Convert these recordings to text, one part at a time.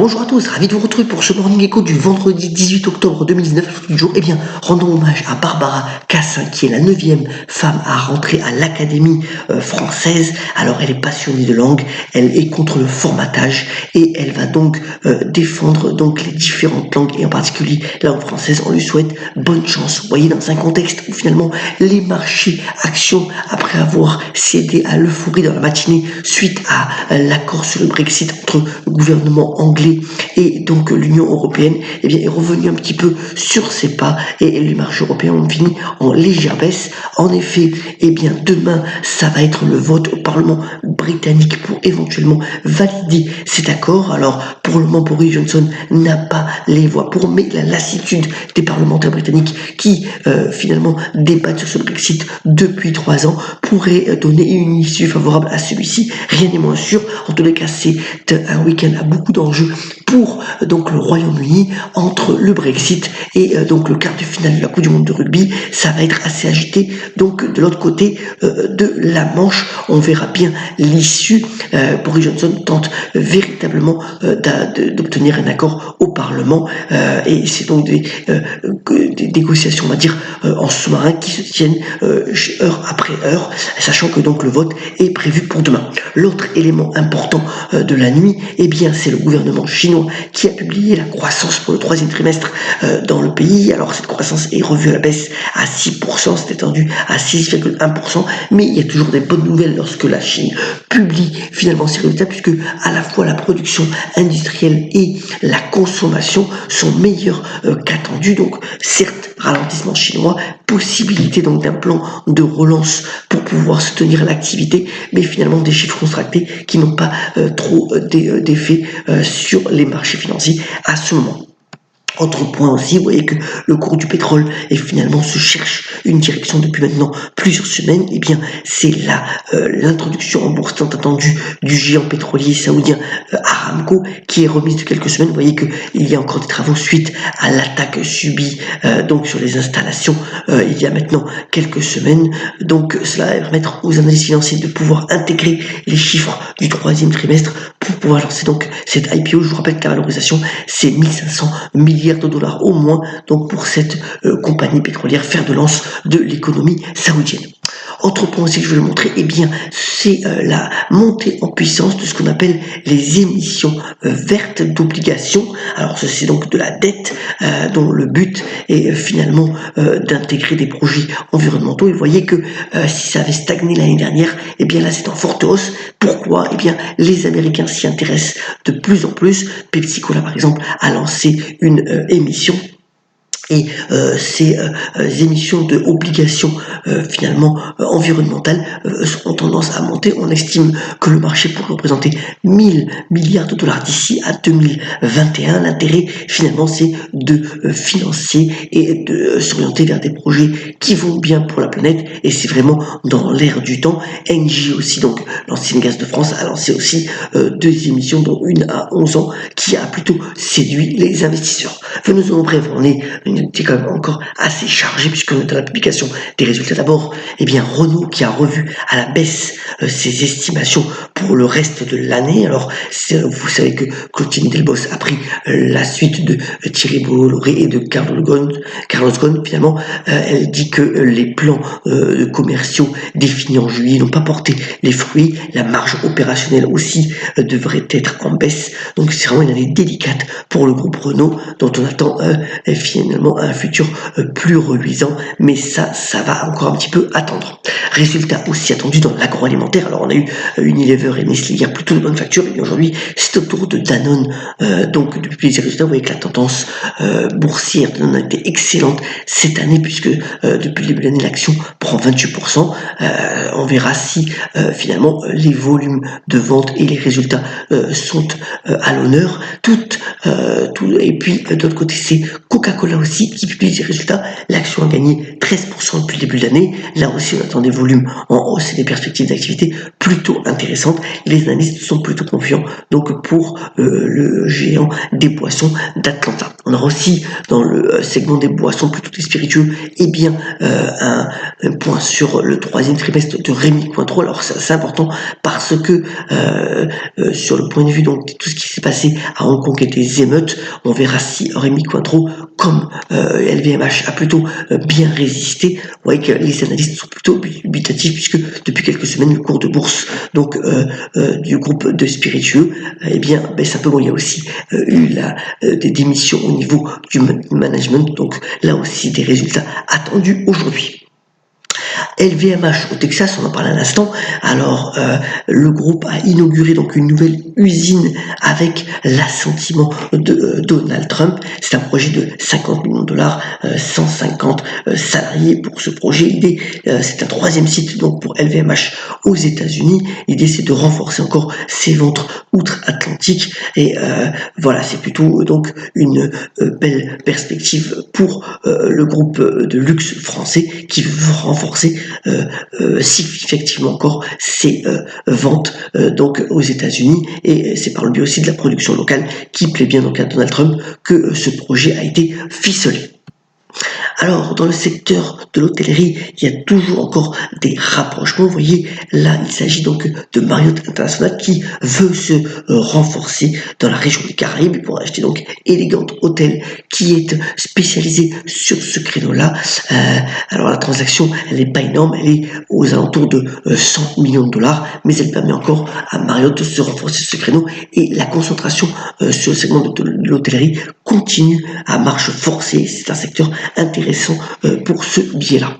Bonjour à tous, ravi de vous retrouver pour ce Morning Echo du vendredi 18 octobre 2019 du jour. Eh bien, rendons hommage à Barbara Cassin, qui est la 9e femme à rentrer à l'Académie française. Alors, elle est passionnée de langue, elle est contre le formatage et elle va donc défendre donc les différentes langues et en particulier la langue française. On lui souhaite bonne chance. Vous voyez, dans un contexte où finalement les marchés actions, après avoir cédé à l'euphorie dans la matinée suite à l'accord sur le Brexit entre le gouvernement anglais et donc l'Union européenne, eh bien, est revenue un petit peu sur ses pas et les marchés européens ont fini en légère baisse. En effet, eh bien, demain, ça va être le vote au Parlement britannique pour éventuellement valider cet accord. Alors, pour le moment, Boris Johnson n'a pas les voix pour, mais la lassitude des parlementaires britanniques qui, finalement, débattent sur ce Brexit depuis 3 ans pourrait donner une issue favorable à celui-ci. Rien n'est moins sûr. En tous les cas, c'est un week-end à beaucoup d'enjeux pour donc le Royaume-Uni entre le Brexit et donc le quart de finale de la Coupe du Monde de rugby. Ça va être assez agité. Donc de l'autre côté de la Manche, on verra bien l'issue. Boris Johnson tente véritablement d'obtenir un accord au Parlement et c'est donc des négociations, on va dire, en sous-marin qui se tiennent heure après heure, sachant que donc le vote est prévu pour demain. L'autre élément important de la nuit, eh bien, c'est le gouvernement chinois qui a publié la croissance pour le 3e trimestre dans le pays. Alors cette croissance est revue à la baisse à 6%, c'est étendu à 6,1%, mais il y a toujours des bonnes nouvelles lorsque la Chine publie finalement ses résultats, puisque à la fois la production industrielle et la consommation sont meilleures qu'attendues. Donc certes, ralentissement chinois, possibilité donc d'un plan de relance pour pouvoir soutenir l'activité, mais finalement des chiffres contractés qui n'ont pas trop d'effet sur les marchés financiers à ce moment. Autre point aussi, vous voyez que le cours du pétrole finalement se cherche une direction depuis maintenant plusieurs semaines. Eh bien, c'est l'introduction en bourse tant attendue du géant pétrolier saoudien Aramco qui est remise de quelques semaines. Vous voyez qu'il y a encore des travaux suite à l'attaque subie donc sur les installations il y a maintenant quelques semaines. Donc cela va permettre aux analystes financiers de pouvoir intégrer les chiffres du 3e trimestre pour pouvoir lancer donc cette IPO. Je vous rappelle que la valorisation c'est 1500 milliards de dollars au moins, donc pour cette compagnie pétrolière fer de lance de l'économie saoudienne. Autre point aussi que je veux montrer, eh bien, c'est la montée en puissance de ce qu'on appelle les émissions vertes d'obligations. Alors, c'est donc de la dette dont le but est finalement d'intégrer des projets environnementaux. Et vous voyez que si ça avait stagné l'année dernière, eh bien là, c'est en forte hausse. Pourquoi? Eh bien, les Américains s'y intéressent de plus en plus. PepsiCo, par exemple, a lancé une émission. Et ces émissions de obligations finalement environnementales ont tendance à monter. On estime que le marché pourrait représenter 1000 milliards de dollars d'ici à 2021. L'intérêt finalement c'est de financer et de s'orienter vers des projets qui vont bien pour la planète et c'est vraiment dans l'air du temps. Engie aussi, donc l'ancienne Gaz de France, a lancé aussi 2 émissions dont une à 11 ans qui a plutôt séduit les investisseurs. Venons-en bref, on est quand même encore assez chargé puisque dans la publication des résultats d'abord, eh bien Renault qui a revu à la baisse ses estimations pour le reste de l'année. Alors vous savez que Clotilde Delbos a pris la suite de Thierry Bolloré et de Carlos Ghosn. Finalement, elle dit que les plans commerciaux définis en juillet n'ont pas porté les fruits. La marge opérationnelle aussi devrait être en baisse. Donc c'est vraiment une année délicate pour le groupe Renault dont on attend finalement un futur plus reluisant, mais ça va encore un petit peu attendre. Résultat aussi attendu dans l'agroalimentaire. Alors on a eu Unilever et Nestlé hier plutôt de bonne facture, et aujourd'hui c'est au tour de Danone donc de publier ses résultats. Vous voyez que la tendance boursière de Danone a été excellente cette année puisque depuis le début de l'année l'action prend 28%. On verra si finalement les volumes de vente et les résultats sont à l'honneur. Et puis de l'autre côté c'est Coca-Cola aussi qui publie ses résultats. L'action a gagné 13% depuis le début de l'année. Là aussi on attend des volumes en hausse et des perspectives d'activité plutôt intéressantes. intéressante. Les analystes sont plutôt confiants donc pour le géant des boissons d'Atlanta. On aura aussi dans le segment des boissons plutôt des spiritueux, un point sur le troisième trimestre de Rémy Cointreau. Alors c'est important parce que sur le point de vue donc de tout ce qui s'est passé à Hong Kong et des émeutes, on verra si Rémy Cointreau comme LVMH a plutôt bien résisté. Vous voyez que les analystes sont plutôt dubitatifs puisque depuis quelques semaines le cours de bourse donc du groupe de spiritueux baisse un peu. Bon, il y a aussi eu des démissions au niveau du management, donc là aussi des résultats attendus aujourd'hui. LVMH au Texas, on en parlait à l'instant. Alors, le groupe a inauguré donc une nouvelle usine avec l'assentiment de Donald Trump. C'est un projet de 50 millions de dollars, 150 salariés pour ce projet. C'est un troisième site donc pour LVMH aux États-Unis. L'idée, c'est de renforcer encore ses ventes outre-Atlantique. Et voilà, c'est plutôt donc une belle perspective pour le groupe de luxe français qui veut renforcer significativement encore ses ventes donc aux États-Unis, et c'est par le biais aussi de la production locale qui plaît bien donc à Donald Trump que ce projet a été ficelé. Alors, dans le secteur de l'hôtellerie, il y a toujours encore des rapprochements. Vous voyez, là, il s'agit donc de Marriott International qui veut se renforcer dans la région des Caraïbes pour acheter donc Elegant Hotel qui est spécialisé sur ce créneau-là. Alors, la transaction, elle n'est pas énorme, elle est aux alentours de 100 millions de dollars, mais elle permet encore à Marriott de se renforcer sur ce créneau, et la concentration sur le segment de l'hôtellerie continue à marche forcée. C'est un secteur intéressant pour ce biais-là.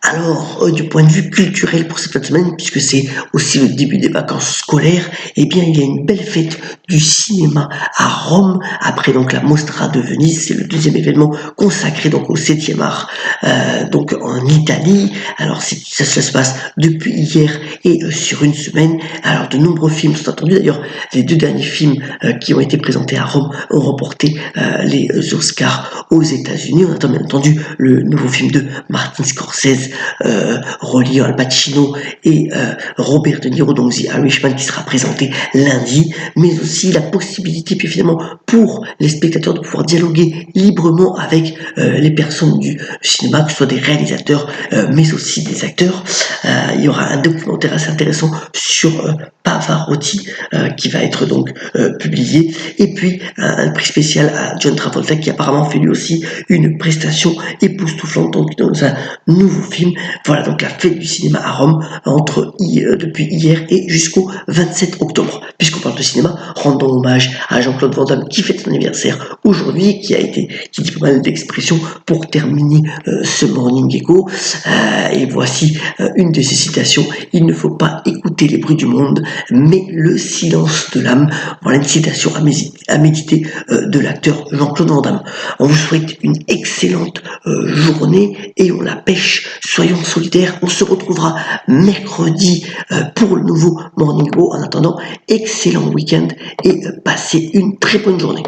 Alors, du point de vue culturel pour cette fin de semaine, puisque c'est aussi le début des vacances scolaires, il y a une belle fête du cinéma à Rome, après donc la Mostra de Venise. C'est le deuxième événement consacré donc au 7e art, donc en Italie. Alors, ça se passe depuis hier et sur une semaine. Alors, de nombreux films sont attendus. D'ailleurs, les 2 derniers films qui ont été présentés à Rome ont remporté les Oscars aux États-Unis. On attend bien entendu le nouveau film de Martin Scorsese, relié à Al Pacino et Robert De Niro, donc The Irishman, qui sera présenté lundi, mais aussi la possibilité, puis finalement, pour les spectateurs de pouvoir dialoguer librement avec les personnes du cinéma, que ce soit des réalisateurs, mais aussi des acteurs. Il y aura un documentaire assez intéressant sur Pavarotti qui va être donc publié, et puis un prix spécial à John Travolta qui apparemment fait lui aussi une prestation époustouflante donc dans un nouveau film. Voilà donc la fête du cinéma à Rome depuis hier et jusqu'au 27 octobre. Puisqu'on parle de cinéma, rendons hommage à Jean-Claude Van Damme qui fête son anniversaire aujourd'hui, qui dit pas mal d'expressions pour terminer ce Morning Echo. Et voici une de ses citations: il ne faut pas écouter les bruits du monde, mais le silence de l'âme. Voilà une citation à méditer de l'acteur Jean-Claude Van Damme. On vous souhaite une excellente journée et on la pêche. Soyons solidaires. On se retrouvera mercredi pour le nouveau Morning Echo. En attendant, excellent week-end et passez une très bonne journée.